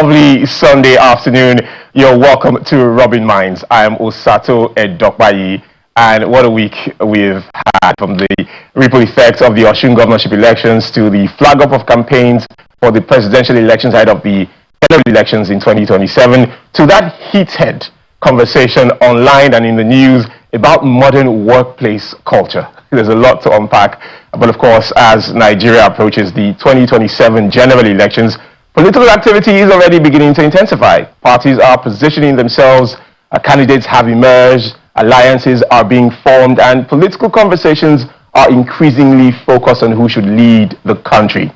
lovely Sunday afternoon. You're welcome to Robin Minds. I am Osato Edokbayi, and what a week we've had, from the ripple effects of the Osun governorship elections to the flag up of campaigns for the presidential elections ahead of the general elections in 2027, to that heated conversation online and in the news about modern workplace culture. There's a lot to unpack, but of course, as Nigeria approaches the 2027 general elections, political activity is already beginning to intensify. Parties are positioning themselves, candidates have emerged, alliances are being formed, and political conversations are increasingly focused on who should lead the country.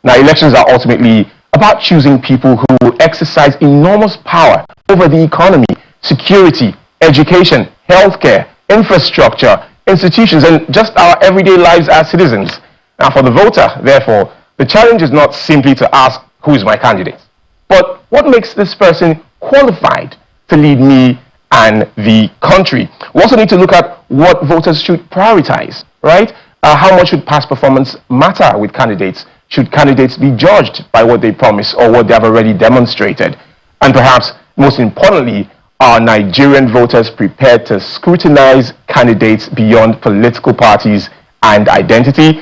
Now, elections are ultimately about choosing people who exercise enormous power over the economy, security, education, healthcare, infrastructure, institutions, and just our everyday lives as citizens. Now, for the voter, therefore, the challenge is not simply to ask, who is my candidate, but what makes this person qualified to lead me and the country? We also need to look at what voters should prioritize, right? How much should past performance matter with candidates? Should candidates be judged by what they promise or what they have already demonstrated? And perhaps most importantly, are Nigerian voters prepared to scrutinize candidates beyond political parties and identity?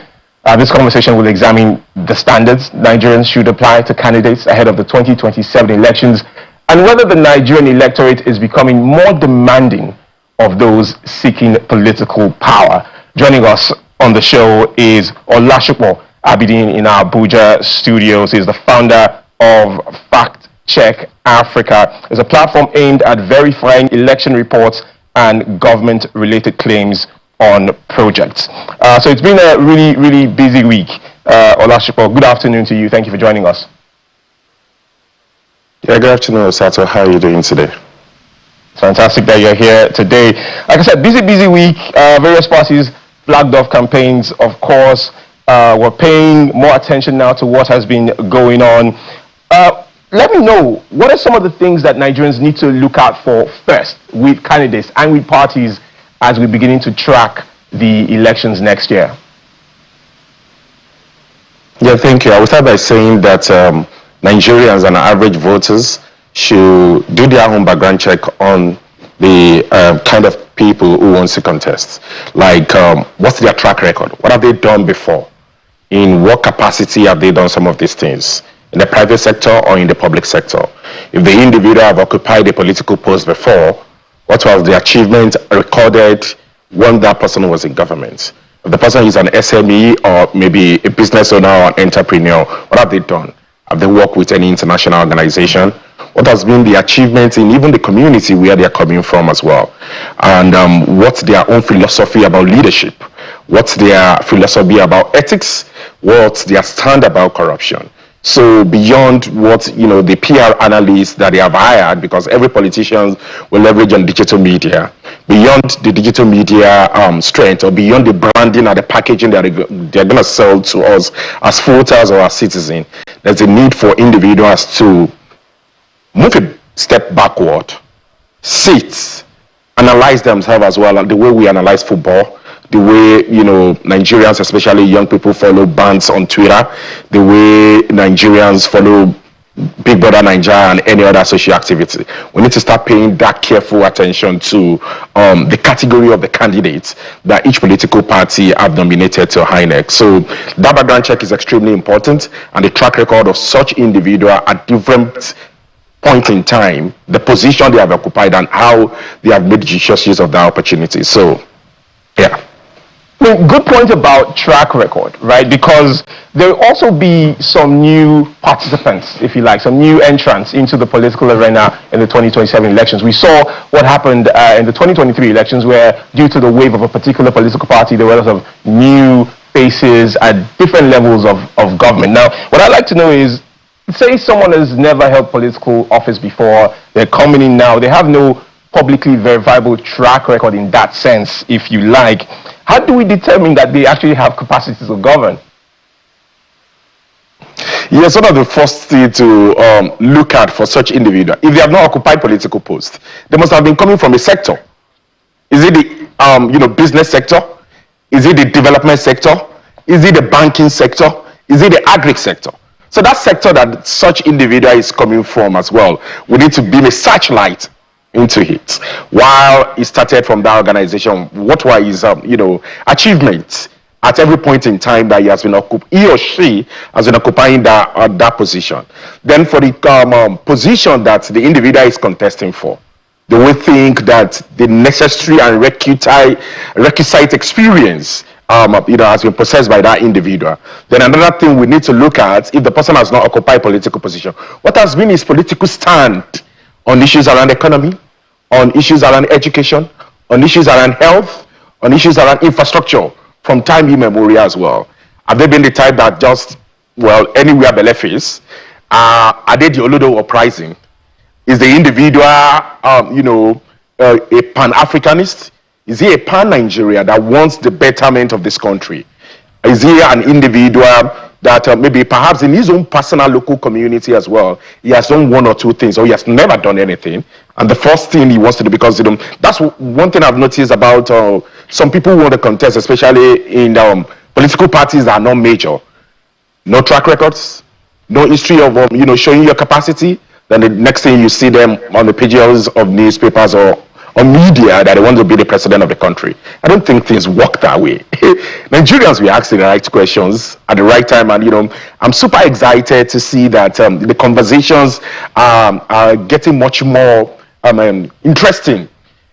This conversation will examine the standards Nigerians should apply to candidates ahead of the 2027 elections, and whether the Nigerian electorate is becoming more demanding of those seeking political power. Joining us on the show is Olasupo Abidin in our Abuja studios. He's the founder of Fact Check Africa. It's a platform aimed at verifying election reports and government-related claims on projects. So it's been a really, really busy week. Olasupo, good afternoon to you. Thank you for joining us. Yeah, good afternoon, Osato. How are you doing today? Fantastic that you're here today. Like I said, busy week. Various parties flagged off campaigns, of course. We're paying more attention now to what has been going on. Let me know, what are some of the things that Nigerians need to look out for first with candidates and with parties as we're beginning to track the elections next year? Yeah, thank you. I will start by saying that Nigerians and average voters should do their own background check on the kind of people who want to contest. Like, what's their track record? What have they done before? In what capacity have they done some of these things? In the private sector or in the public sector? If the individual have occupied a political post before, what was the achievement recorded when that person was in government? If the person is an SME or maybe a business owner or an entrepreneur, what have they done? Have they worked with any international organization? What has been the achievement in even the community where they are coming from as well? And what's their own philosophy about leadership? What's their philosophy about ethics? What's their stand about corruption? So beyond what, the PR analysts that they have hired, because every politician will leverage on digital media, beyond the digital media strength, or beyond the branding or the packaging that they're going to sell to us as voters or as citizens, there's a need for individuals to move a step backward, sit, analyze themselves as well, like the way we analyze football, the way, Nigerians, especially young people, follow bands on Twitter, the way Nigerians follow Big Brother Nigeria and any other social activity. We need to start paying that careful attention to the category of the candidates that each political party have nominated to INEC. So that background check is extremely important, and the track record of such individual at different point in time, the position they have occupied and how they have made judicious use of that opportunity. So, yeah. Good point about track record, right? Because there will also be some new participants, if you like, some new entrants into the political arena in the 2027 elections. We saw what happened in the 2023 elections, where due to the wave of a particular political party, there were a lot of new faces at different levels of government. Now, what I'd like to know is, say someone has never held political office before, they're coming in now, they have no publicly verifiable track record in that sense, if you like. How do we determine that they actually have capacity to govern? Yes, one of the first things to look at for such individuals, if they have not occupied political posts, they must have been coming from a sector. Is it the business sector? Is it the development sector? Is it the banking sector? Is it the agri sector? So that sector that such individual is coming from as well, we need to beam a searchlight into it. While he started from that organization, what were his achievements at every point in time that he or she has been occupying that position. Then for the position that the individual is contesting for, do we think that the necessary and requisite experience has been possessed by that individual? Then another thing we need to look at, if the person has not occupied political position, what has been his political stand on issues around economy, on issues around education, on issues around health, on issues around infrastructure from time immemorial as well? Have they been the type that just, anywhere belle face? Are they the Olodo uprising? Is the individual, a pan-Africanist? Is he a pan-Nigeria that wants the betterment of this country? Is he an individual that maybe perhaps in his own personal local community as well, he has done one or two things, or he has never done anything, and the first thing he wants to do, because that's one thing I've noticed about some people who want to contest, especially in political parties that are not major. No track records, no history of showing your capacity. Then the next thing you see them on the pages of newspapers or media that they want to be the president of the country. I don't think things work that way. Nigerians, we ask the right questions at the right time, and I'm super excited to see that the conversations are getting much more interesting,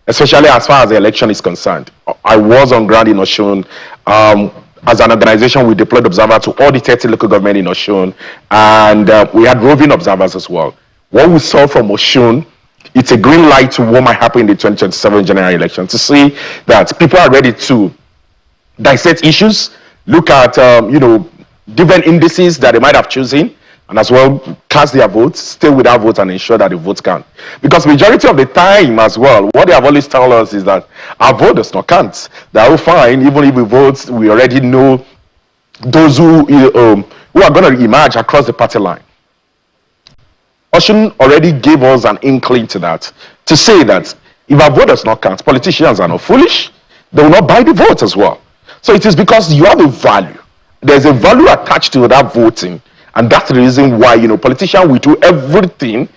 especially as far as the election is concerned. I was on ground in Osun. As an organization, we deployed observers to all the 30 local government in Osun, and we had roving observers as well. What we saw from Osun, it's a green light to what might happen in the 2027 general election, to see that people are ready to dissect issues, look at different indices that they might have chosen, and as well cast their votes, stay with our votes, and ensure that the votes count. Because majority of the time as well, what they have always told us is that our vote does not count. That will fine, even if we vote, we already know those who are going to emerge across the party line. Osun already gave us an inkling to that, to say that if our vote does not count, politicians are not foolish, they will not buy the vote as well. So it is because you have a value. There's a value attached to that voting, and that's the reason why politicians will do everything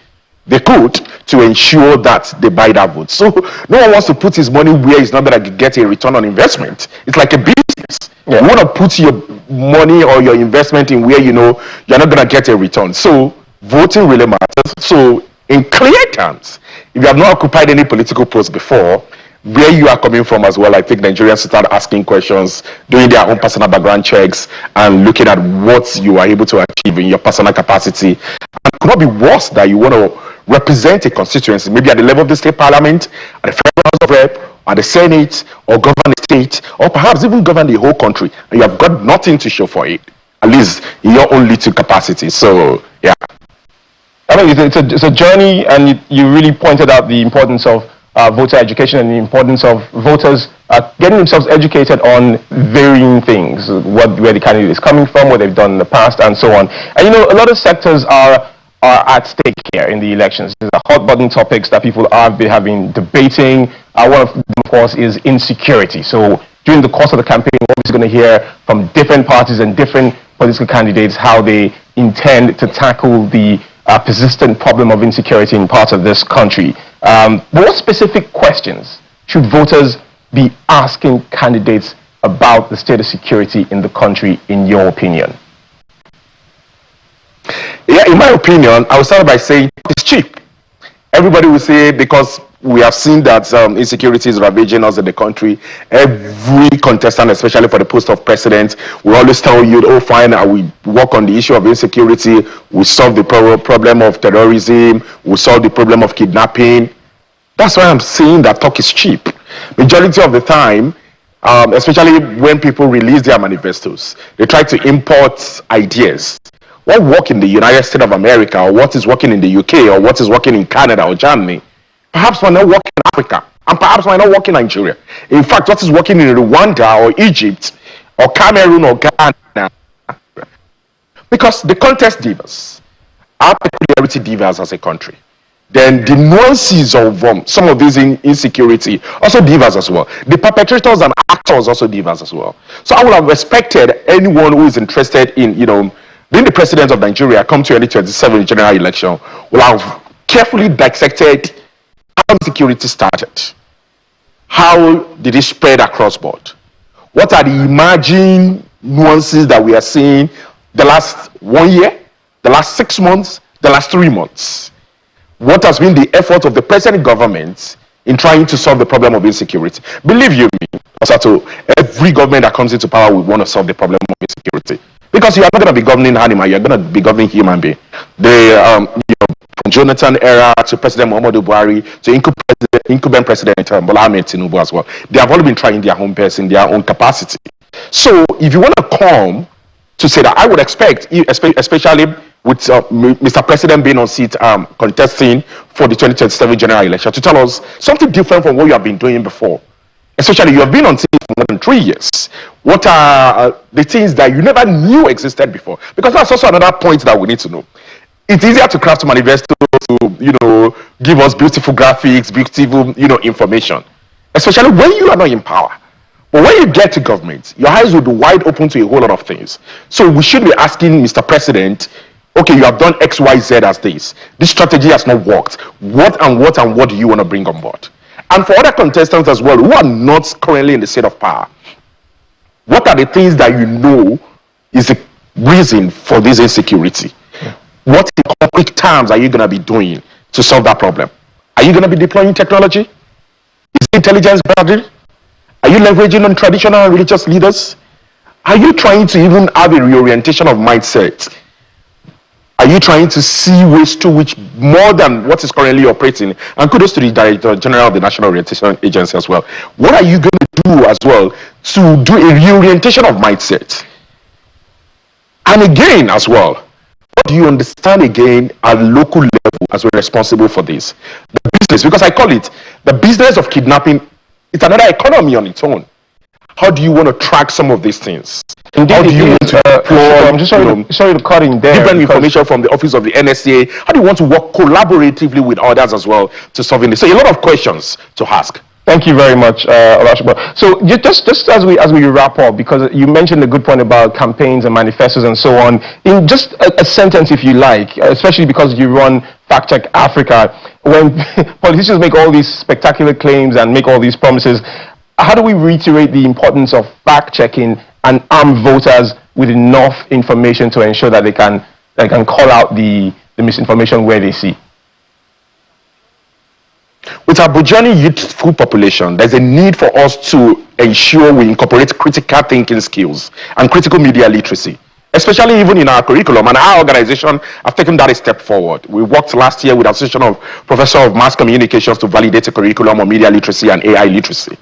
they could to ensure that they buy that vote. So no one wants to put his money where he's not going to get a return on investment. It's like a business. Yeah. You want to put your money or your investment in where you're not going to get a return. So voting really matters. So in clear terms, if you have not occupied any political post before, where you are coming from as well, I think Nigerians start asking questions, doing their own personal background checks, and looking at what you are able to achieve in your personal capacity. And it could not be worse that you want to represent a constituency, maybe at the level of the state parliament, at the federal house of rep, at the senate, or govern the state, or perhaps even govern the whole country, and you have got nothing to show for it, at least in your own little capacity. So, yeah. I mean, it's a journey, and you really pointed out the importance of voter education and the importance of voters getting themselves educated on varying things, where the candidate is coming from, what they've done in the past, and so on. And a lot of sectors are at stake here in the elections. These are hot button topics that people have been debating. One of them, of course, is insecurity. So during the course of the campaign, we're obviously going to hear from different parties and different political candidates how they intend to tackle the persistent problem of insecurity in parts of this country. What specific questions should voters be asking candidates about the state of security in the country, in your opinion? Yeah, in my opinion, I will start by saying it's cheap. Everybody will say, because we have seen that insecurity is ravaging us in the country. Every contestant, especially for the post of president, will always tell you, oh fine, we work on the issue of insecurity, we solve the problem of terrorism, we solve the problem of kidnapping. That's why I'm saying that talk is cheap. Majority of the time, especially when people release their manifestos, they try to import ideas. What works in the United States of America, or what is working in the UK, or what is working in Canada or Germany, perhaps might not work in Africa, and perhaps might not work in Nigeria. In fact, what is working in Rwanda or Egypt or Cameroon or Ghana, because the contest differs, our peculiarity differs as a country. Then the nuances of some of these insecurity also differs as well. The perpetrators and actors also differs as well. So I would have respected anyone who is interested in, being the president of Nigeria, come 2027 general election, will have carefully dissected how insecurity started. How did it spread across board? What are the emerging nuances that we are seeing the last 1 year, the last 6 months, the last 3 months? What has been the effort of the present government in trying to solve the problem of insecurity? Believe you me, Osato, every government that comes into power will want to solve the problem of insecurity. Because you are not going to be governing animal, you are going to be governing human being. From Jonathan era to President Muhammadu Buhari to incumbent President Bola Ahmed Tinubu as well. They have all been trying their own best in their own capacity. So if you want to come to say that, I would expect, especially with Mr. President being on seat contesting for the 2027 general election, to tell us something different from what you have been doing before. Especially you have been on seat for more than 3 years. What are the things that you never knew existed before? Because that's also another point that we need to know. It's easier to craft manifesto to, give us beautiful graphics, beautiful, information, especially when you are not in power. But when you get to government, your eyes will be wide open to a whole lot of things. So we should be asking Mr. President, okay, you have done X, Y, Z as this. This strategy has not worked. What do you want to bring on board? And for other contestants as well, who are not currently in the seat of power, what are the things that you know is the reason for this insecurity? What in concrete terms are you going to be doing to solve that problem? Are you going to be deploying technology? Is it intelligence gathering? Are you leveraging on traditional and religious leaders? Are you trying to even have a reorientation of mindset? Are you trying to see ways to which more than what is currently operating? And kudos to the Director General of the National Orientation Agency as well. What are you going to do as well to do a reorientation of mindset? And again as well, do you understand again at local level as we're responsible for this? The business, because I call it the business of kidnapping, it's another economy on its own. How do you want to track some of these things? Indeed, how do you want to I'm just sorry to cut in there. Different information from the office of the NSA. How do you want to work collaboratively with others as well to solving this? So a lot of questions to ask. Thank you very much, Olashukwu. So just as we wrap up, because you mentioned a good point about campaigns and manifestos and so on, in just a sentence, if you like, especially because you run Fact Check Africa, when politicians make all these spectacular claims and make all these promises, how do we reiterate the importance of fact-checking and arm voters with enough information to ensure that they can call out the misinformation where they see? With our burgeoning youthful population, there's a need for us to ensure we incorporate critical thinking skills and critical media literacy, especially even in our curriculum. And our organization have taken that a step forward. We worked last year with the Association of Professors of Mass Communications to validate a curriculum on media literacy and AI literacy.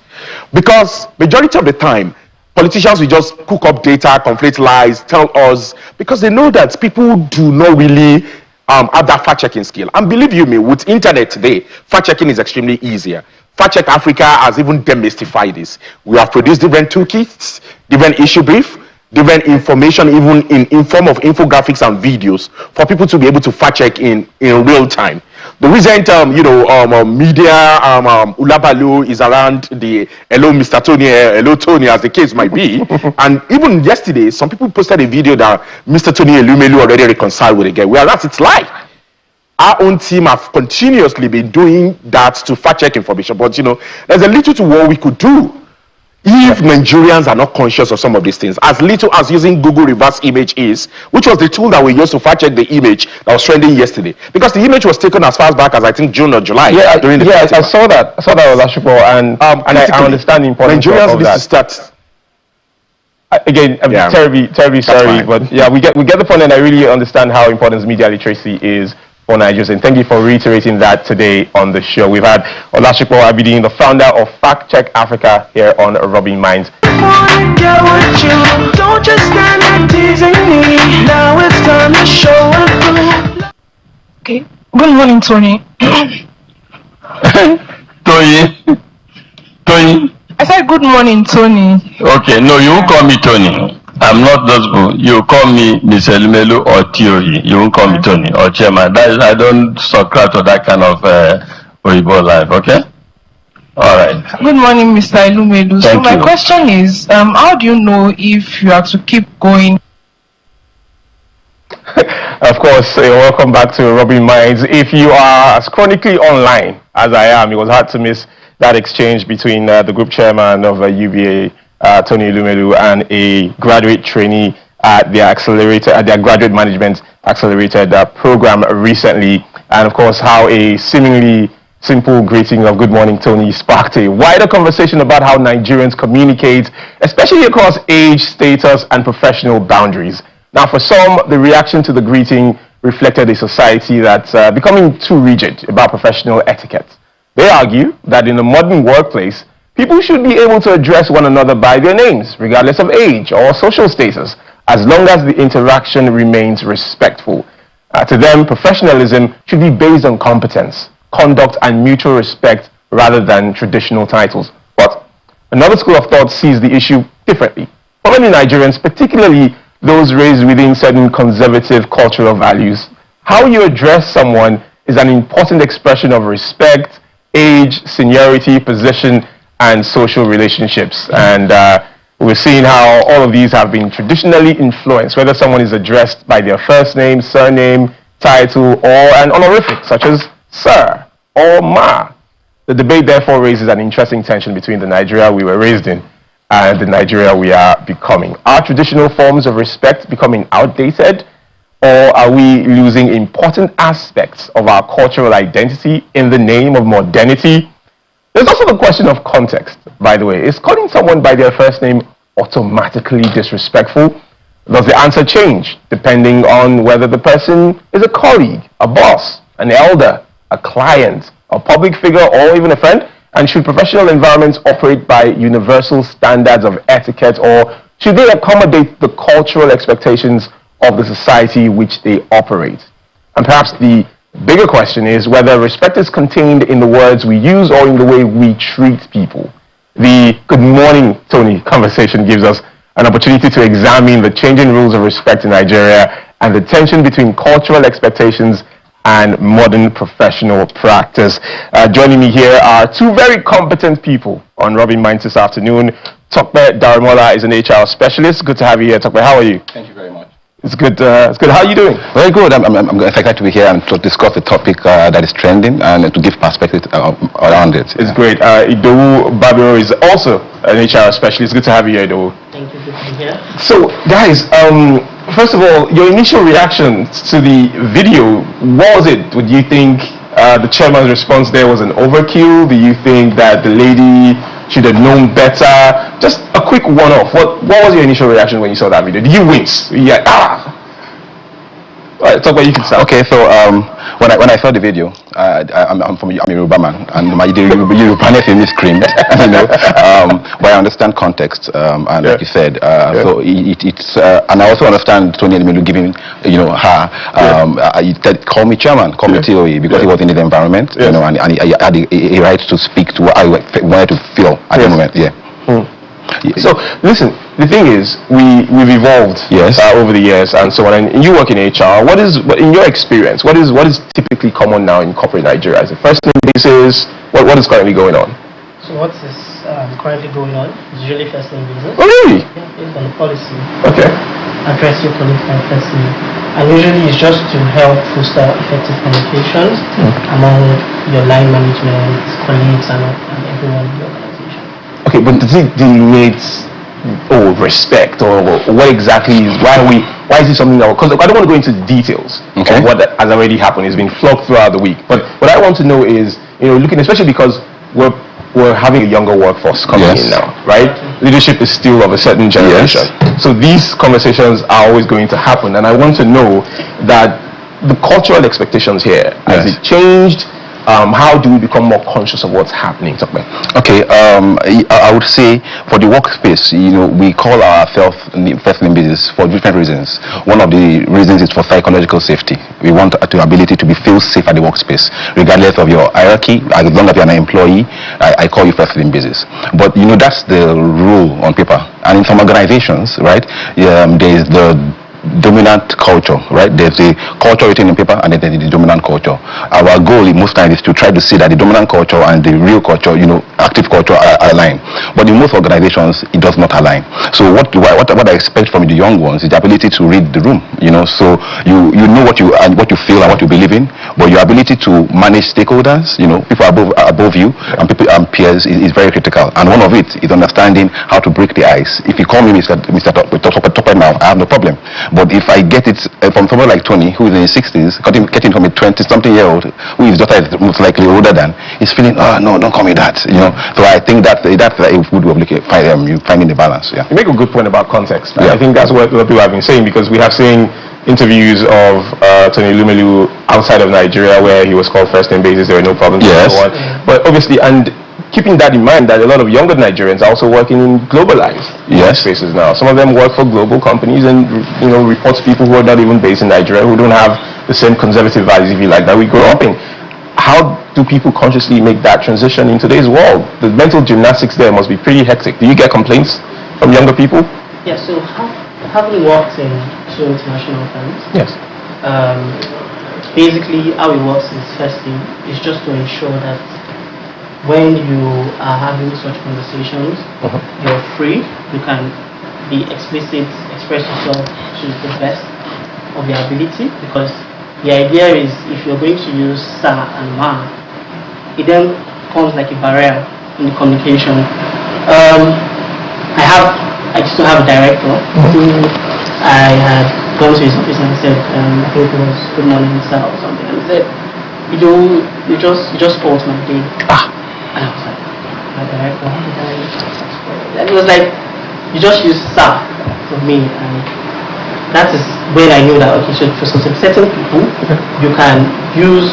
Because majority of the time, politicians will just cook up data, conflate lies, tell us, because they know that people do not really have that fact-checking skill. And believe you me, with internet today, fact-checking is extremely easier. Fact Check Africa has even demystified this. We have produced different toolkits, different issue brief, different information, even in form of infographics and videos for people to be able to fact check in real time. The recent, media ulabalu is around the hello Mr. Tony, hello Tony, as the case might be. And even yesterday, some people posted a video that Mr. Tony Elumelu already reconciled with again. Whereas it's live. Our own team have continuously been doing that to fact check information. But there's a little to what we could do. If Nigerians are not conscious of some of these things, as little as using Google reverse image is, which was the tool that we used to fact check the image that was trending yesterday, because the image was taken as far back as I think June or July. During the I saw that. I saw that, Olashukwu, and I understand the importance Nigerians of that. need to start. Again, I'm terribly sorry, but yeah, we get the point, and I really understand how important media literacy is for Nigerians, and thank you for reiterating that today on the show. We've had Olashukwu Abidin, the founder of Fact Check Africa, here on Rubbing Minds. Don't just stand and teasing me. Now it's time to show and prove. Okay. Good morning, Tony. Tony. I said good morning, Tony. Okay, no, you won't call me Tony. I'm not those people. You call me Miss Elumelu or Theory. You won't call me Tony or Chairman. I don't subscribe to that kind of Oyibo life, okay? All right. Good morning, Mr. Elumelu. So my question is, how do you know if you have to keep going Of course, welcome back to Rubbing Minds. If you are as chronically online as I am, it was hard to miss that exchange between the group chairman of UBA, Tony Ilumelu, and a graduate trainee at their graduate management accelerated program recently. And of course, how a seemingly simple greeting of good morning, Tony, sparked a wider conversation about how Nigerians communicate, especially across age, status, and professional boundaries. Now, for some, the reaction to the greeting reflected a society that's becoming too rigid about professional etiquette. They argue that in a modern workplace, people should be able to address one another by their names, regardless of age or social status, as long as the interaction remains respectful. To them, professionalism should be based on competence, conduct, and mutual respect rather than traditional titles. But another school of thought sees the issue differently. For many Nigerians, particularly those raised within certain conservative cultural values, how you address someone is an important expression of respect, age, seniority, position, and social relationships. And we're seeing how all of these have been traditionally influenced, whether someone is addressed by their first name, surname, title, or an honorific, such as Sir or Ma. The debate therefore raises an interesting tension between the Nigeria we were raised in and the Nigeria we are becoming. Are traditional forms of respect becoming outdated, or are we losing important aspects of our cultural identity in the name of modernity? There's also the question of context, by the way. Is calling someone by their first name automatically disrespectful? Does the answer change depending on whether the person is a colleague, a boss, an elder, a client, a public figure, or even a friend? And should professional environments operate by universal standards of etiquette, or should they accommodate the cultural expectations of the society which they operate? And perhaps the bigger question is whether respect is contained in the words we use or in the way we treat people. The Good Morning Tony conversation gives us an opportunity to examine the changing rules of respect in Nigeria and the tension between cultural expectations and modern professional practice. Joining me here are two very competent people on Rubbing Minds this afternoon. Tokpe Daramola is an HR specialist. Good to have you here, Tokpe. How are you? Thank you very much. It's good. How are you doing? Very good. I'm excited to be here and to discuss the topic that is trending and to give perspective around it. It's great. Idowu Babiro is also an HR specialist. Good to have you here, Idowu. Thank you. Good to be here. So, guys, first of all, your initial reaction to the video, what was it? Would you think the chairman's response there was an overkill? Do you think that the lady should have known better? Just a quick one-off. What was your initial reaction when you saw that video? Did you wince? Yeah. All right, talk about you can start. Okay, so when I saw the video, I'm a Yoruba man, and my Yorubaness in me screamed, you know. But I understand context, and like you said, so it's and I also understand Tony Elumelu giving, you know, her, he said, call me chairman, call me TOE, because he was in the environment, you know, and he had a right to speak to what I wanted to feel at the moment, So listen, the thing is, we've evolved over the years and so on. And you work in HR. What is, in your experience, what is typically common now in corporate Nigeria? Is it first name basis? What is currently going on? So what is currently going on is usually first name basis. Oh really? Yeah, based on the policy. Okay. Address your colleagues by first name. And usually it's just to help foster effective communications among your line management, colleagues, and everyone in the organization. Okay, but does it delineate respect, or what exactly is, why is it something that, because I don't want to go into details of what has already happened. It's been flogged throughout the week, but what I want to know is, you know, looking, especially because we're having a younger workforce coming in now, right? Leadership is still of a certain generation, so these conversations are always going to happen, and I want to know that the cultural expectations here, has it changed? How do we become more conscious of what's happening? Okay, I would say for the workspace, you know, we call ourselves first name basis for different reasons. One of the reasons is for psychological safety. We want the ability to feel safe at the workspace, regardless of your hierarchy. As long as you're an employee, I call you first name basis. But you know, that's the rule on paper. And in some organizations, right, there is the dominant culture, right? There's the culture written in paper and then there's the dominant culture. Our goal most times is to try to see that the dominant culture and the real culture, active culture are aligned. But in most organizations, it does not align. So what I expect from the young ones is the ability to read the room, so you know what you feel and what you believe in, but your ability to manage stakeholders, people above you and people and peers is very critical. And one of it is understanding how to break the ice. If you call me Mr. Topper now, I have no problem. But if I get it from someone like Tony, who is in his 60s, getting from a 20-something-year-old, who his daughter is most likely older than, he's feeling, oh no, don't call me that. So I think that's a good way of finding the balance. Yeah. You make a good point about context. Yeah. I think that's what people have been saying, because we have seen interviews of Tony Lumelu outside of Nigeria where he was called first name basis, there were no problems. Yes. And so on. But obviously, and keeping that in mind, that a lot of younger Nigerians are also working in globalized spaces now. Some of them work for global companies and report to people who are not even based in Nigeria, who don't have the same conservative values, if you like, that we grew up in. How do people consciously make that transition in today's world? The mental gymnastics there must be pretty hectic. Do you get complaints from younger people? Yeah, so having worked in two international firms, yes. Basically how it works is, firstly, is just to ensure that when you are having such conversations, you're free, you can be explicit, express yourself to the best of your ability, because the idea is if you're going to use sir and ma, it then becomes like a barrier in the communication. I used to have a director who I had gone to his office and said, I think it was good morning sir or something, and he said, you just spoiled my day. And I was like, my director, how did I? And it was like, you just use sir for me, and that is when I knew that, okay, so for certain people, you can use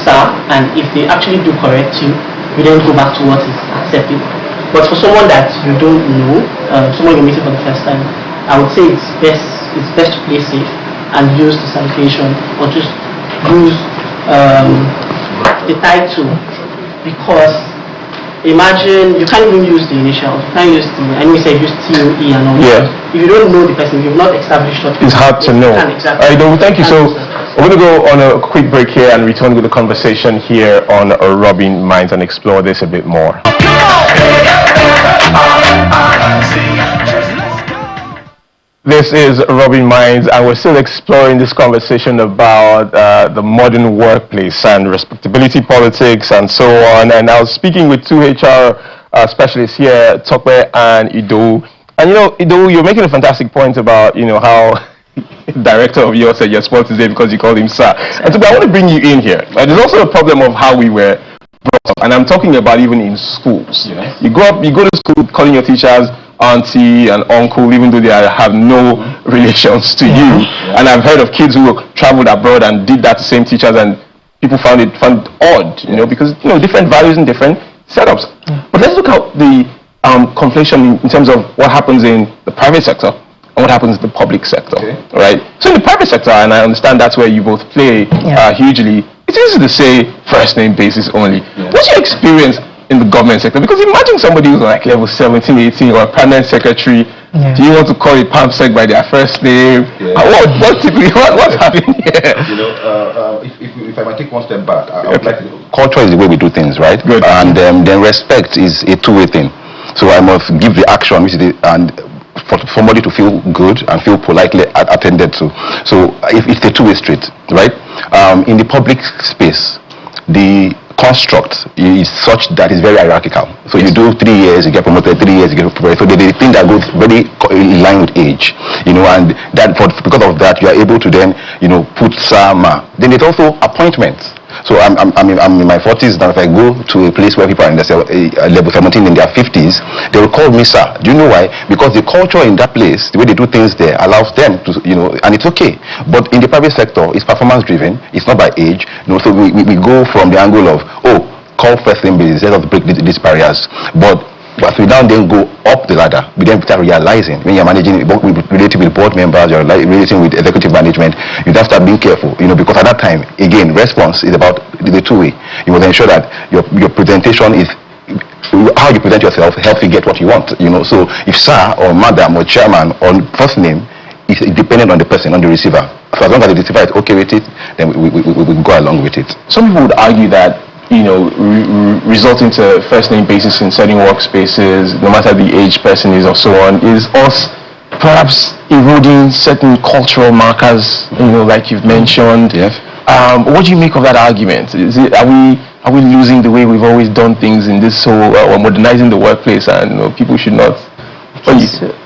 sir, and if they actually do correct you, you then go back to what is acceptable. But for someone that you don't know, someone you're meeting for the first time, I would say it's best to play safe and use the salutation, or just use the title. Because imagine you can't even use the initials, you can't use I know you said use TOE and all that. If you don't know the person, you've not established what it's hard to know. Exactly. Alright, thank you. So we're going to go on a quick break here and return with the conversation here on Rubbing Minds and explore this a bit more. This is Rubbing Minds, and we're still exploring this conversation about the modern workplace and respectability politics and so on. And I was speaking with two HR specialists here, Tokwe and Ido. And Ido, you're making a fantastic point about how director of yours said you're spoiled today because you called him sir. And Tokwe, I want to bring you in here. There's also a problem of how we were brought up, and I'm talking about even in schools. You go to school calling your teachers auntie and uncle, even though they have no relations to you. And I've heard of kids who traveled abroad and did that to same teachers, and people found it odd, because different values and different setups. But let's look at the conflation in terms of what happens in the private sector and what happens in the public sector, right? So in the private sector, and I understand that's where you both play hugely, it's easy to say first name basis only. What's your experience in the government sector? Because imagine somebody who's like level 17, 18, or a permanent secretary. Do you want to call a PAMSEC by their first name? What's happening here? If I might take one step back, I would like to, culture is the way we do things, right? Good. And then respect is a two-way thing. So I must give the action, which is and for somebody to feel good and feel politely attended to. So if it's a two-way street, right? In the public space, the construct is such that it's very hierarchical. So you do 3 years, you get promoted, 3 years, you get promoted. So the thing that goes very in line with age, and that because of that, you are able to then, put SAMA. Then it's also appointments. So I'm in my 40s now. If I go to a place where people are in level 17 in their 50s, they will call me sir. Do you know why? Because the culture in that place, the way they do things there, allows them to, and it's okay. But in the private sector, it's performance driven. It's not by age. So we go from the angle of, call first name basis, let us break these barriers. But as we now then go up the ladder, we then start realizing when you're managing, relating with board members, you're relating with executive management, you have to start being careful, because at that time, again, response is about the two-way. You must ensure that your presentation is, how you present yourself helps you get what you want, So if sir or madam or chairman or first name it's dependent on the person, on the receiver. So as long as the receiver is okay with it, then we go along with it. Some people would argue that, resulting to first name basis in certain workspaces, no matter the age person is or so on, is us perhaps eroding certain cultural markers, like you've mentioned. Yes. What do you make of that argument? Are we losing the way we've always done things in this whole, or modernizing the workplace, and people should not?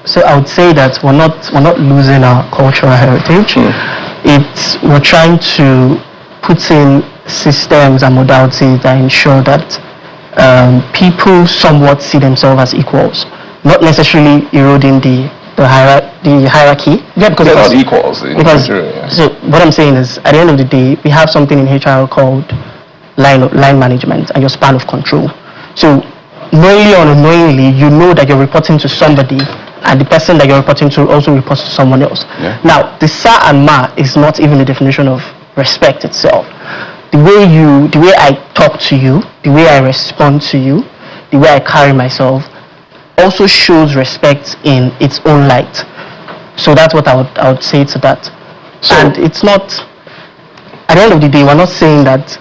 So I would say that we're not losing our cultural heritage. We're trying to put in systems and modalities that ensure that people somewhat see themselves as equals, not necessarily eroding the hierarchy. Yeah, because they're not equals. So what I'm saying is, at the end of the day, we have something in HR called line management and your span of control. So knowingly or unknowingly, you know that you're reporting to somebody, and the person that you're reporting to also reports to someone else. Yeah. Now, the sir and ma is not even a definition of respect itself. The way I talk to you, the way I respond to you, the way I carry myself, also shows respect in its own light. So that's what I would say to that. And it's not, at the end of the day, we're not saying that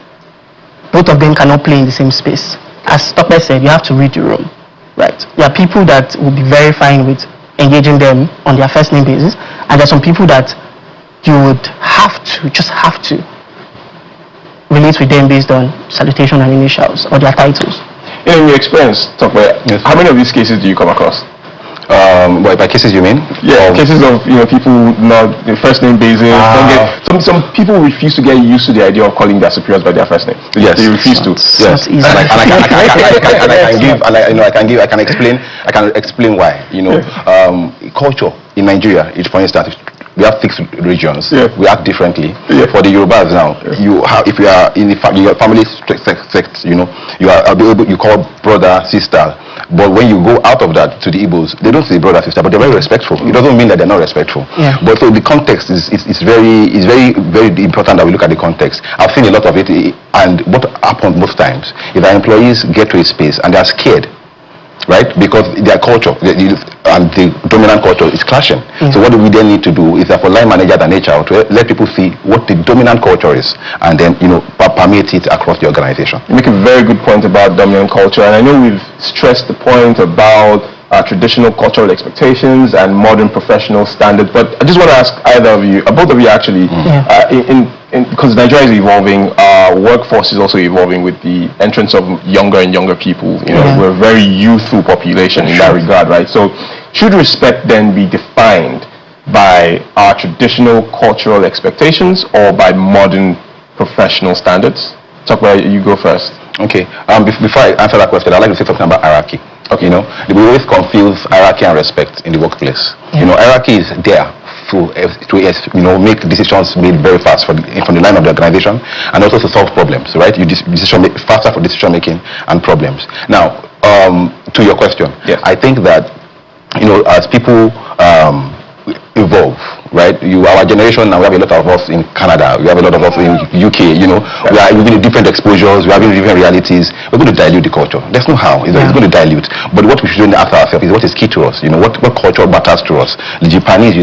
both of them cannot play in the same space. As Tokwe said, you have to read the room, right? There are people that will be very fine with engaging them on their first name basis, and there are some people that you would have to relate with them based on salutation and initials or their titles. In your experience, Tokwe, Yes. how many of these cases do you come across? By cases you mean? Yeah, cases of people not the first name basis. Don't get, some people refuse to get used to the idea of calling their superiors by their first name. Yes, they refuse to. Yes, easy. I can explain why. Culture in Nigeria, for instance, we have 6 regions. Yeah. We act differently. Yeah. For the Yorubas now, if you are in your family sect, you are able, you call brother, sister. But when you go out of that to the Igbos, they don't say brother, sister, but they're very respectful. It doesn't mean that they're not respectful. Yeah. But so the context is very important that we look at the context. I've seen a lot of it, and what happens most times is that employees get to a space and they're scared, right? Because their culture and the dominant culture is clashing. So what do we then need to do is that for line managers and HR to let people see what the dominant culture is, and then permeate it across the organization. You make a very good point about dominant culture, and I know we've stressed the point about traditional cultural expectations and modern professional standards, but I just want to ask either of you, both of you actually, because Nigeria is evolving, our workforce is also evolving with the entrance of younger and younger people. We're a very youthful population in that regard, right? So should respect then be defined by our traditional cultural expectations or by modern professional standards? Talk about you, go first. Okay. Before I answer that question, I'd like to say something about hierarchy. Okay. We always confuse hierarchy and respect in the workplace. Hierarchy is there to make decisions made very fast from the line of the organization, and also to solve problems, right? You faster for decision making and problems. Now, to your question, yes. I think that as people evolve, right? Our generation now, we have a lot of us in Canada, we have a lot of us in UK. We are living in different exposures, we are having different realities. We're going to dilute the culture. There's no how. It's going to dilute. But what we should ask ourselves is what is key to us. What culture matters to us. The Japanese,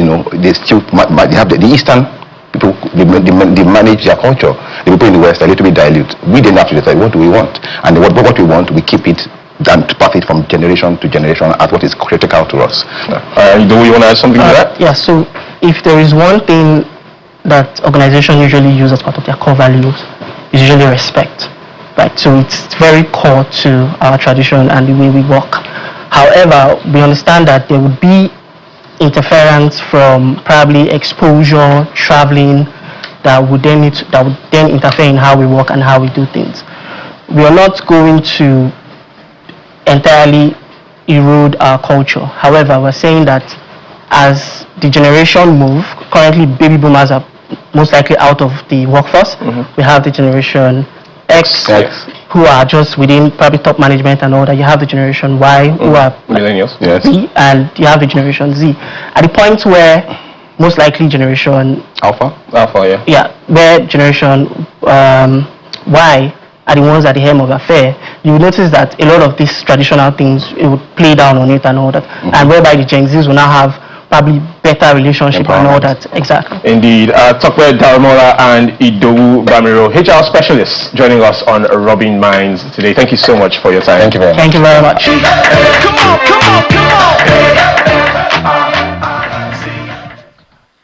they still they have the Eastern people. They manage their culture. The people in the West are a little bit dilute. We then have to decide what do we want, and what we want, we keep it. Than to pass it from generation to generation as what is critical to us. Do you want to add something to that? Yeah, so if there is one thing that organizations usually use as part of their core values, is usually respect, right? So it's very core to our tradition and the way we work. However, we understand that there would be interference from probably exposure, traveling, that would then interfere in how we work and how we do things. We are not going to entirely erode our culture. However, we're saying that as the generation move, currently baby boomers are most likely out of the workforce. We have the generation X, who are just within probably top management and all that. You have the generation Y, who are millennials, Z, and you have the generation Z. At the point where most likely generation Alpha, where generation Y are the ones at the helm of affair, you will notice that a lot of these traditional things, it would play down on it and all that, and whereby the Gen Zs will now have probably better relationship and all that. Exactly. Indeed. Tokwe Daramola and Idowu Bamiro, HR specialists, joining us on Rubbing Minds today. Thank you so much for your time. Thank you very much. Thank you very much.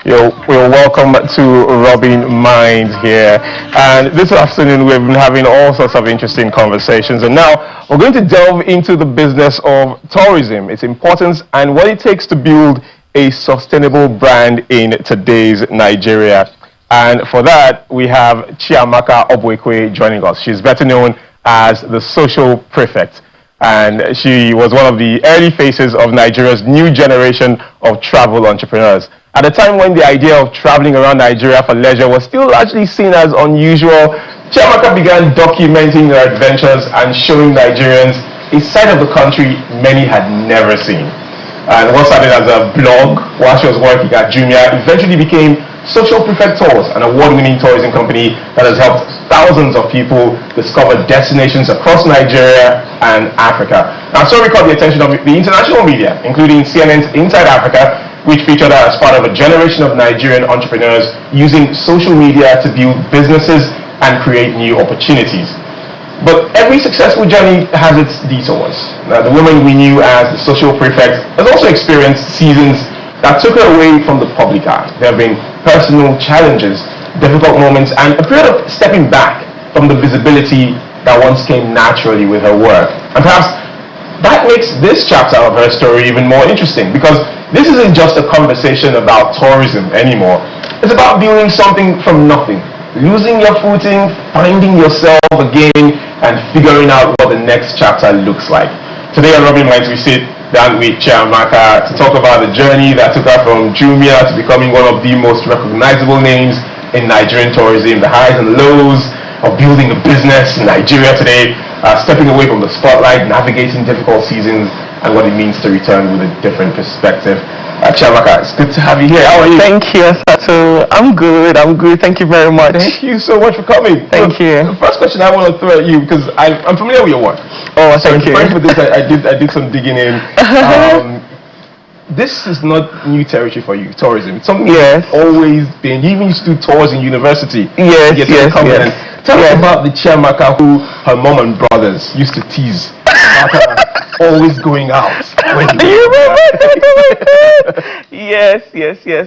You're welcome to Rubbing Minds here. And this afternoon we've been having all sorts of interesting conversations. And now we're going to delve into the business of tourism, its importance, and what it takes to build a sustainable brand in today's Nigeria. And for that, we have Chiamaka Obwekwe joining us. She's better known as the social prefect. And she was one of the early faces of Nigeria's new generation of travel entrepreneurs. At a time when the idea of traveling around Nigeria for leisure was still largely seen as unusual, Chiamaka began documenting her adventures and showing Nigerians a side of the country many had never seen. And what started as a blog while she was working at Jumia eventually became Social Prefect Tours, an award-winning tourism company that has helped thousands of people discover destinations across Nigeria and Africa. Now, so we caught the attention of the international media, including CNN's Inside Africa, which featured her as part of a generation of Nigerian entrepreneurs using social media to build businesses and create new opportunities. But every successful journey has its detours. Now, the woman we knew as the social prefect has also experienced seasons that took her away from the public eye. There have been personal challenges, difficult moments, and a period of stepping back from the visibility that once came naturally with her work. And perhaps that makes this chapter of her story even more interesting, because this isn't just a conversation about tourism anymore. It's about building something from nothing, losing your footing, finding yourself again, and figuring out what the next chapter looks like. Today on Rubbing Minds, we sit down with Chiamaka to talk about the journey that took her from Jumia to becoming one of the most recognizable names in Nigerian tourism, the highs and lows of building a business in Nigeria today, stepping away from the spotlight, navigating difficult seasons, and what it means to return with a different perspective. Chiamaka, it's good to have you here. How are you? Thank you, Sato. I'm good. Thank you very much. Thank you so much for coming. Thank you. The first question I want to throw at you, because I'm familiar with your work. Oh, thank you. For this, I did some digging in. This is not new territory for you, tourism. It's something you've always been. You even used to do tours in university. Yes. Tell us about the Chiamaka who her mom and brothers used to tease about her always going out. Yes.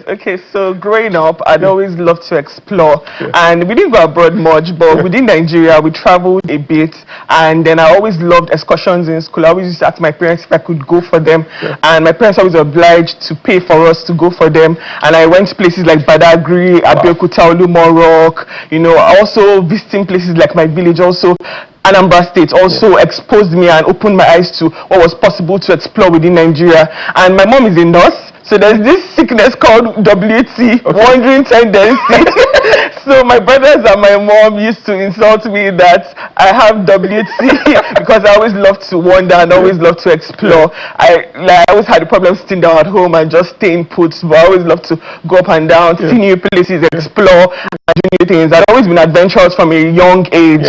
Okay, so growing up, I'd always loved to explore, and we didn't go abroad much, but within Nigeria, we traveled a bit, and then I always loved excursions in school. I always used to ask my parents if I could go for them, and my parents always obliged to pay for us to go for them, and I went to places like Badagry, Abeokuta, Olumorok, also visiting places like my village, also Anambra State also exposed me and opened my eyes to what was possible to explore within Nigeria. And my mom is a nurse, so there's this sickness called WT, wandering tendency. So my brothers and my mom used to insult me that I have WT because I always love to wander and always love to explore. I always had a problem sitting down at home and just staying put, but I always love to go up and down, see new places, explore, and do new things. I've always been adventurous from a young age.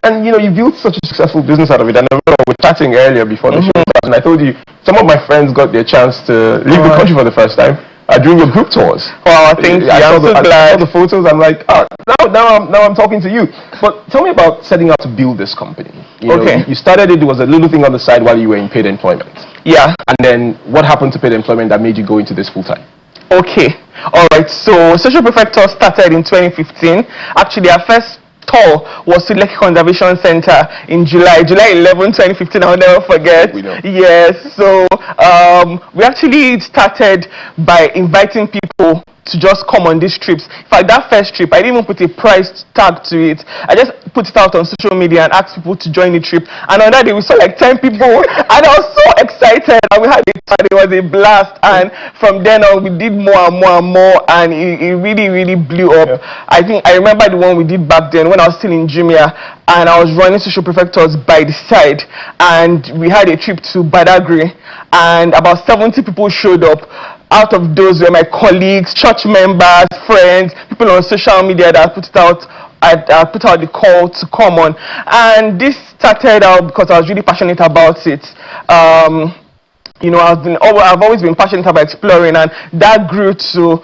And you built such a successful business out of it. And I remember we were chatting earlier before the show started, and I told you some of my friends got their chance to leave the country for the first time during your group tours. Wow, thank you. I'm so glad. I saw the photos. I'm like, now I'm talking to you. But tell me about setting out to build this company. You started it was a little thing on the side while you were in paid employment. Yeah. And then what happened to paid employment that made you go into this full time? Okay. All right. So Social Prefect Tour started in 2015. Actually, our first tour was to Lekki Conservation Center in July 11, 2015. I'll never forget. Yes. So we actually started by inviting people to just come on these trips. In fact, that first trip, I didn't even put a price tag to it. I just put it out on social media and asked people to join the trip. And on that day, we saw like 10 people, and I was so excited. And we had it was a blast. And from then on, we did more and more and more, and it really, really blew up. I think I remember the one we did back then when I was still in Jumia, and I was running Social Prefect Tours by the side, and we had a trip to Badagry, and about 70 people showed up. Out of those were my colleagues, church members, friends, people on social media that put it out. I put out the call to come on, and this started out because I was really passionate about it. I've always been passionate about exploring, and that grew to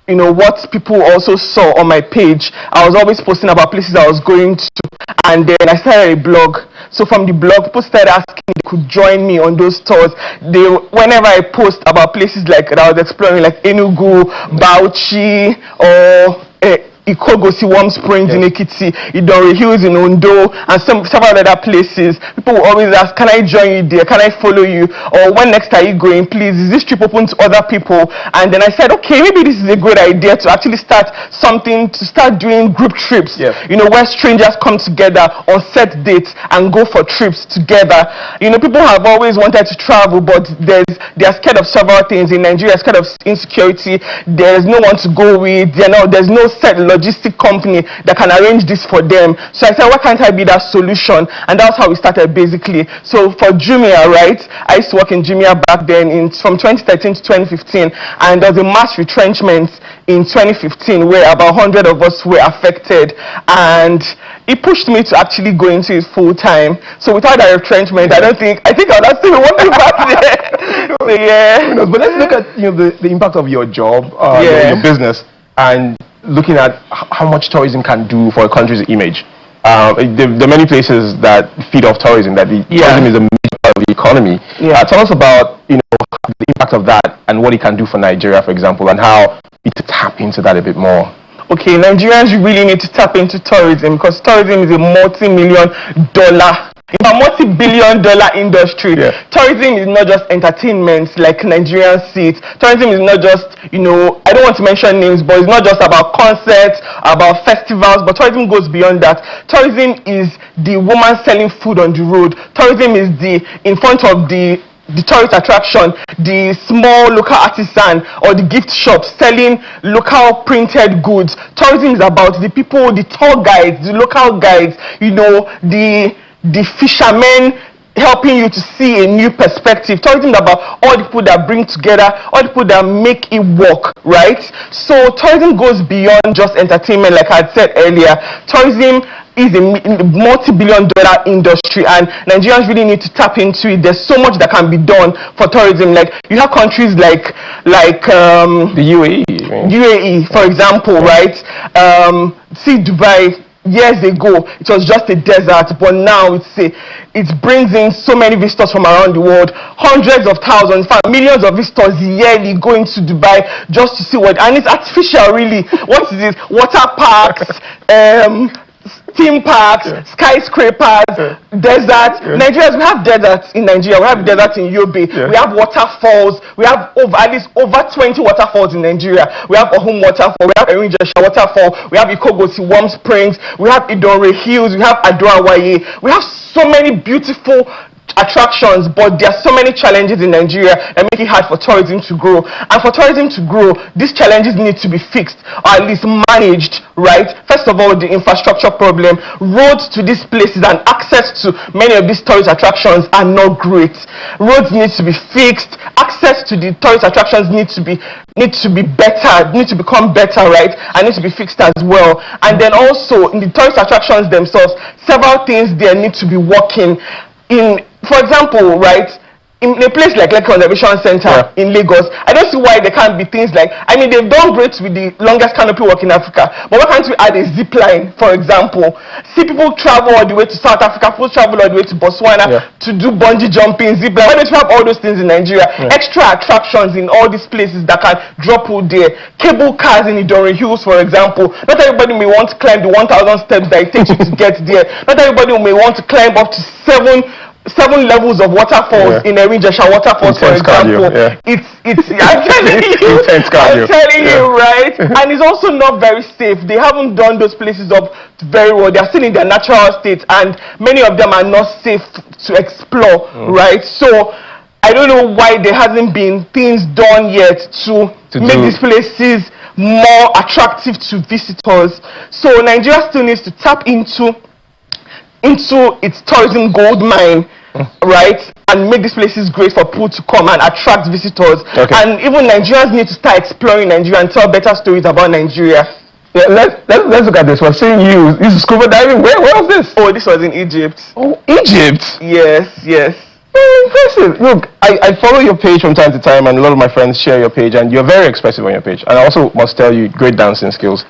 what people also saw on my page. I was always posting about places I was going to, and then I started a blog. So from the blog, people started asking if they could join me on those tours. Whenever I post about places like that I was exploring, like Enugu, Bauchi, or Ikogosi Warm Springs in Ekiti, Idore Hills in Ondo, and several other places. People will always ask, can I join you there? Can I follow you? Or when next are you going? Please, is this trip open to other people? And then I said, okay, maybe this is a good idea to actually start doing group trips, where strangers come together on set dates and go for trips together. People have always wanted to travel, but they are scared of several things. In Nigeria, scared of insecurity. There's no one to go with. There's no set logistic company that can arrange this for them. So I said, why can't I be that solution? And that's how we started, basically. So for Jumia, right, I used to work in Jumia back then from 2013 to 2015, and there was a mass retrenchment in 2015 where about 100 of us were affected, and it pushed me to actually go into it full time. So without that retrenchment, I think I would have still been working back there. So yeah. But let's look at the impact of your job, your business, and looking at how much tourism can do for a country's image. There are many places that feed off tourism. Tourism is a major part of the economy. Tell us about the impact of that and what it can do for Nigeria, for example, and how we to tap into that a bit more. Okay, Nigerians really need to tap into tourism, because tourism is a multi-billion-dollar industry. Tourism is not just entertainment like Nigerians see it. Tourism is not just, I don't want to mention names, but it's not just about concerts, about festivals, but tourism goes beyond that. Tourism is the woman selling food on the road. Tourism is in front of the tourist attraction, the small local artisan or the gift shop selling local printed goods. Tourism is about the people, the tour guides, the local guides, the fishermen helping you to see a new perspective. Tourism is about all the people that bring together, all the people that make it work, right? So tourism goes beyond just entertainment, like I had said earlier. Tourism is a multi-billion-dollar industry, and Nigerians really need to tap into it. There's so much that can be done for tourism. Like you have countries like the UAE, for example, right? See Dubai. Years ago, it was just a desert, but now it brings in so many visitors from around the world. Hundreds of thousands, millions of visitors yearly going to Dubai just to see and it's artificial, really. What is it? Water parks, theme parks, skyscrapers, deserts. Nigerians, we have deserts in Nigeria. We have deserts in Yobe. We have waterfalls. We have at least over 20 waterfalls in Nigeria. We have Ohum waterfall. We have Erinjesha waterfall. We have Ikogosi Warm Springs. We have Idore Hills. We have Adoawaye. We have so many beautiful attractions, but there are so many challenges in Nigeria that make it hard for tourism to grow. And for tourism to grow, these challenges need to be fixed, or at least managed, right? First of all, the infrastructure problem. Roads to these places and access to many of these tourist attractions are not great. Roads need to be fixed. Access to the tourist attractions need to be better, need to become better, right? And need to be fixed as well. And then also in the tourist attractions themselves, several things there need to be working. For example, right, in a place like Lake Conservation Center in Lagos, I don't see why there can't be things like, they've done great with the longest canopy walk in Africa, but why can't we add a zip line, for example? See people travel all the way to South Africa, people travel all the way to Botswana to do bungee jumping, zip line. Why don't you have all those things in Nigeria? Extra attractions in all these places that can drop you there. Cable cars in Idore Hills, for example. Not everybody may want to climb the 1,000 steps that it takes you to get there. Not everybody may want to climb up to seven levels of waterfalls in Erinjesha waterfalls, for example. It's I'm telling you, right? And it's also not very safe. They haven't done those places up very well. They're still in their natural state, and many of them are not safe to explore, right? So I don't know why there hasn't been things done yet to make these places more attractive to visitors. So Nigeria still needs to tap into its tourism gold mine, right, and make these places great for people to come and attract visitors. And even Nigerians need to start exploring Nigeria and tell better stories about Nigeria. Let's look at this. We're seeing you scuba diving. Where was this? Oh, this was in Egypt. Oh, Egypt? Yes. Impressive. Look, I follow your page from time to time, and a lot of my friends share your page, and you're very expressive on your page. And I also must tell you, great dancing skills.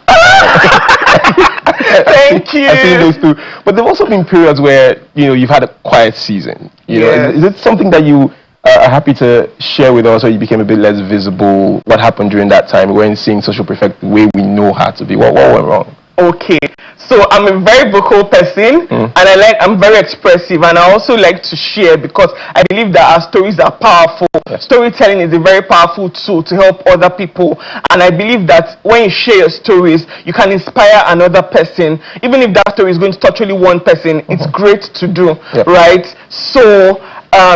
Thank you. I've seen those too. But there've also been periods where you've had a quiet season. You know, is it something that you are happy to share with us, or you became a bit less visible? What happened during that time? We weren't seeing Social Prefect the way we know how to be. What went wrong? Okay, so I'm a very vocal person, and I'm very expressive, and I also like to share because I believe that our stories are powerful. Storytelling is a very powerful tool to help other people, and I believe that when you share your stories, you can inspire another person. Even if that story is going to touch only one person, it's great to do, right? So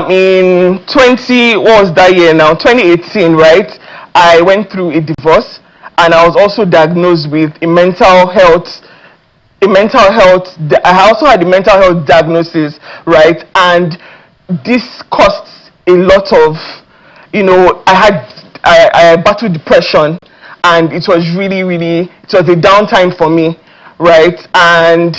in 2018, right, I went through a divorce. And I was also diagnosed with a mental health. I also had a mental health diagnosis, right? And this costs a lot of, I battled depression, and it was really, it was a downtime for me, right? And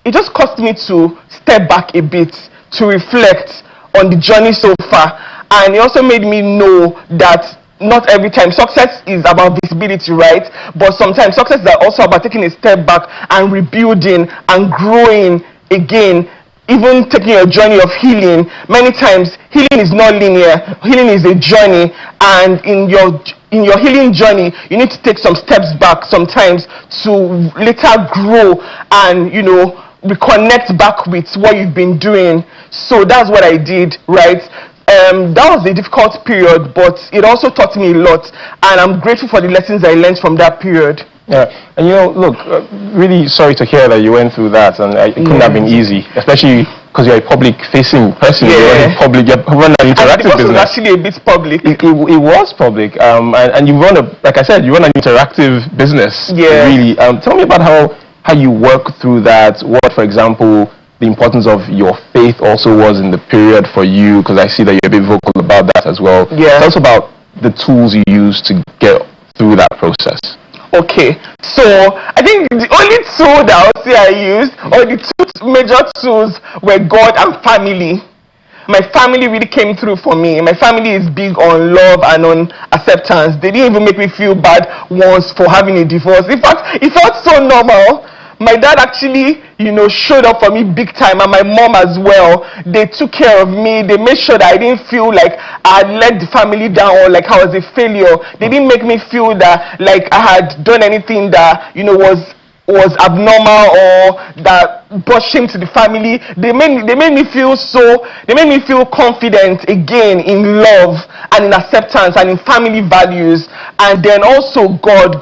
it just cost me to step back a bit, to reflect on the journey so far. And it also made me know that not every time success is about visibility, right? But sometimes success is also about taking a step back and rebuilding and growing again. Even taking a journey of healing. Many times healing is not linear. Healing is a journey, and in your healing journey, you need to take some steps back sometimes to later grow and reconnect back with what you've been doing. So that's what I did, right? That was a difficult period, but it also taught me a lot, and I'm grateful for the lessons I learned from that period. Yeah, and look, really sorry to hear that you went through that, and it couldn't have been easy, especially because you're a public-facing person. You're an interactive business. It was actually a bit public. It was public, and you run like I said, you run an interactive business. Yeah. Really, tell me about how you work through that. What, for example, the importance of your faith also was in the period for you, because I see that you're a bit vocal about that as well. Yeah. Tell us about the tools you use to get through that process. Okay, so I think the only tool that I would say I used, or the two major tools, were God and family. My family really came through for me. My family is big on love and on acceptance. They didn't even make me feel bad once for having a divorce. In fact, it felt so normal. My dad actually, showed up for me big time, and my mom as well. They took care of me. They made sure that I didn't feel like I had let the family down or like I was a failure. They didn't make me feel that like I had done anything that, was abnormal or that brought shame to the family. They made me feel confident again in love and in acceptance and in family values. And then also God,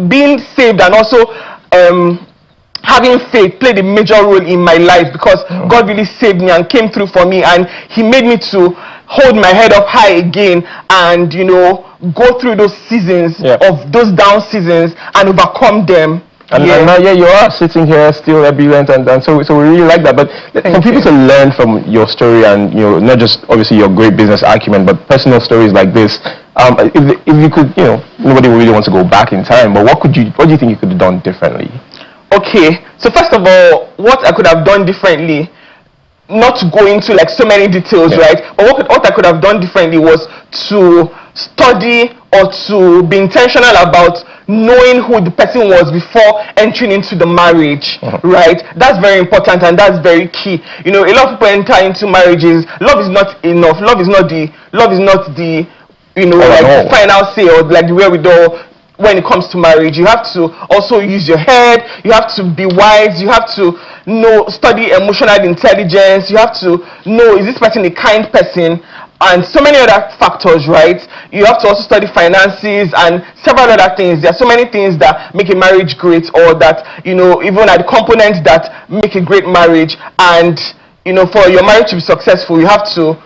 being saved and also having faith played a major role in my life, because God really saved me and came through for me, and He made me to hold my head up high again and go through those seasons of those down seasons and overcome them. And now you are sitting here still ebullient, and so we really like that. But for people to learn from your story, and not just obviously your great business acumen, but personal stories like this, if you could, nobody really wants to go back in time, but what do you think you could have done differently? Okay, so first of all, what I could have done differently, not to go into like so many details, right? But what I could have done differently was to study or to be intentional about knowing who the person was before entering into the marriage, right? That's very important, and that's very key. A lot of people enter into marriages. Love is not enough. Love is not the final say or like the wherewithal. When it comes to marriage, you have to also use your head. You have to be wise. You have to study emotional intelligence. You have to know, is this person a kind person? And so many other factors, right? You have to also study finances and several other things. There are so many things that make a marriage great, or that, even are the components that make a great marriage. And, for your marriage to be successful, you have to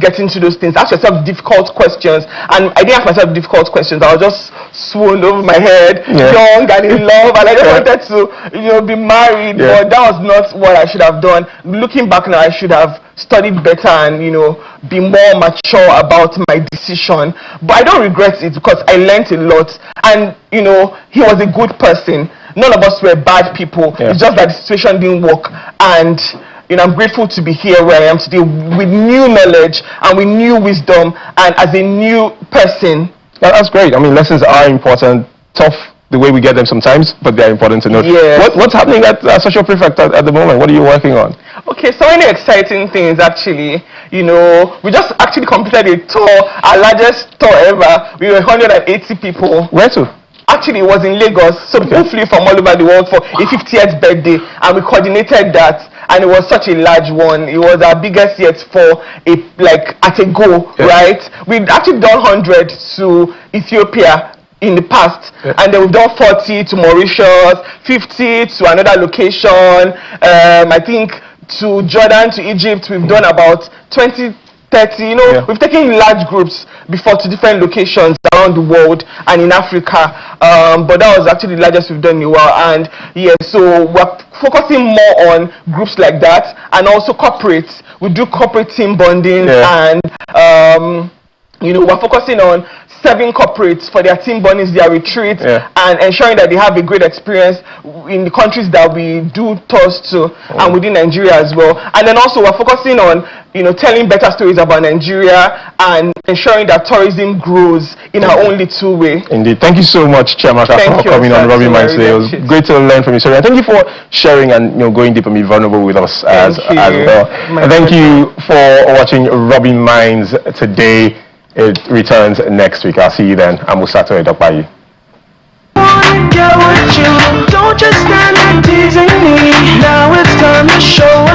get into those things. Ask yourself difficult questions. And I didn't ask myself difficult questions. I was just swooned over my head, young and in love, and I just wanted to, be married. But that was not what I should have done. Looking back now, I should have studied better and, be more mature about my decision. But I don't regret it, because I learned a lot. And, he was a good person. None of us were bad people. It's just that the situation didn't work. And I'm grateful to be here where I am today with new knowledge and with new wisdom and as a new person. That's great. I mean, lessons are important, tough the way we get them sometimes, but they're important to know. Yes. What's happening at Social Prefect at the moment? What are you working on? Okay, so many exciting things actually. We just actually completed a tour, our largest tour ever. We were 180 people. Where to? Actually, it was in Lagos, so people flew from all over the world for a 50th birthday, and we coordinated that, and it was such a large one. It was our biggest yet for at a go, right? We'd actually done 100 to Ethiopia in the past, and then we've done 40 to Mauritius, 50 to another location. I think to Jordan, to Egypt, we've done about 20, 30. We've taken large groups before to different locations around the world and in Africa, but that was actually the largest we've done in a while. And so we're focusing more on groups like that, and also corporates. We do corporate team bonding, and we're focusing on serving corporates for their team bondings, their retreats, and ensuring that they have a great experience in the countries that we do tours to, and within Nigeria as well. And then also we're focusing on telling better stories about Nigeria and ensuring that tourism grows in our own little way. Indeed. Thank you so much, Chairman, for coming on Robbing Minds today. It was great to learn from you, sir. And thank you for sharing and going deep and being vulnerable with us as well. And thank you for watching Robbing Minds today. It returns next week. I'll see you then. I'm Usato Edokbayi. Don't just stand there teasing me. Now it's time to show